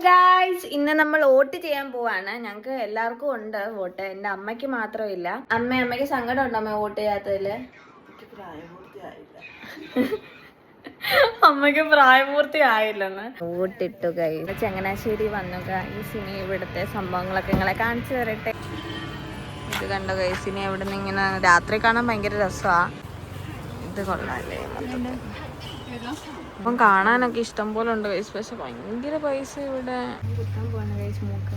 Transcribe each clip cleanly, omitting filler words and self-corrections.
Guys, ഇന്ന് നമ്മൾ vote ചെയ്യാൻ പോവാണ്. ഞങ്ങക്ക് എല്ലാവർക്കും ഉണ്ട് വോട്ട്, എന്റെ അമ്മയ്ക്ക് മാത്രമില്ല. അമ്മയ്ക്ക് സങ്കടം ഉണ്ടോ അമ്മ വോട്ട് ചെയ്യാത്തതില്? അമ്മയ്ക്ക് പ്രായപൂർത്തി ആയില്ലെന്ന്. വോട്ടിട്ടു ഗൈസ്. ചങ്ങനാശ്ശേരി വന്നു ഗൈസ്. ഇനി ഇവിടുത്തെ സംഭവങ്ങളൊക്കെ നിങ്ങളെ കാണിച്ചു തരട്ടെ. ഇത് കണ്ടോ ഗൈസ്, ഇനി ഇവിടെ നിന്ന് ഇങ്ങനെ രാത്രി കാണാൻ ഭയങ്കര രസമാ. ഇത് കൊള്ളാല്ലേ അപ്പം കാണാനൊക്കെ ഇഷ്ടം പോലെ ഉണ്ട് ഗൈസ്. പക്ഷെ ഭയങ്കര പൈസ ഇവിടെ. കുത്താൻ പോവാണ് ഗൈസ് മൂക്ക്.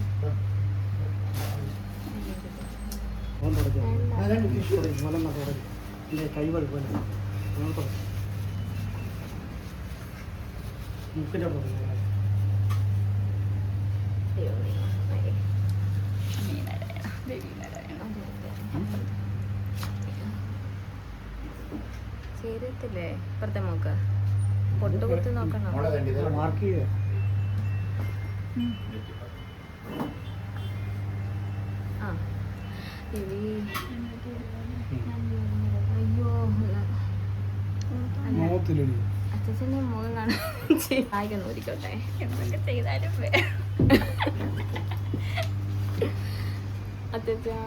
ശരിയത്തില്ലേ ഇപ്പുറത്തെ മൂക്ക് പൊട്ട് കുത്തി നോക്കണം. ആ അയ്യോ അച്ഛൻ്റെ മുഖം കാണാൻ ആയിക്കൊന്നും ഒരിക്കട്ടെ. എന്തൊക്കെ ചെയ്താലും അച്ഛാ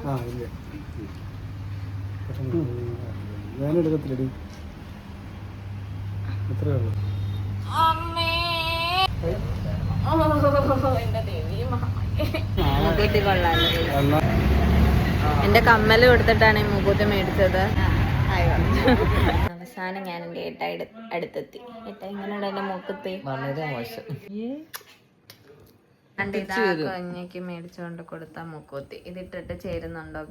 മൂക്കൂത്തി കൊള്ളാല്ലേ. എന്റെ കമ്മല് കൊടുത്തിട്ടാണ് ഈ മൂക്കൂത്തി മേടിച്ചത്. അവസാനം ഞാൻ എന്റെ ഏട്ട അടുത്തെത്തി. ഏട്ട എങ്ങനെയുണ്ട് എന്റെ മൂക്കുത്തി? വളരെ മോശം. കുഞ്ഞിക്ക് മേടിച്ചോണ്ട് കൊടുത്ത മൂക്കൂത്തി ഇതിട്ടിട്ട് ചേരുന്നുണ്ടോ?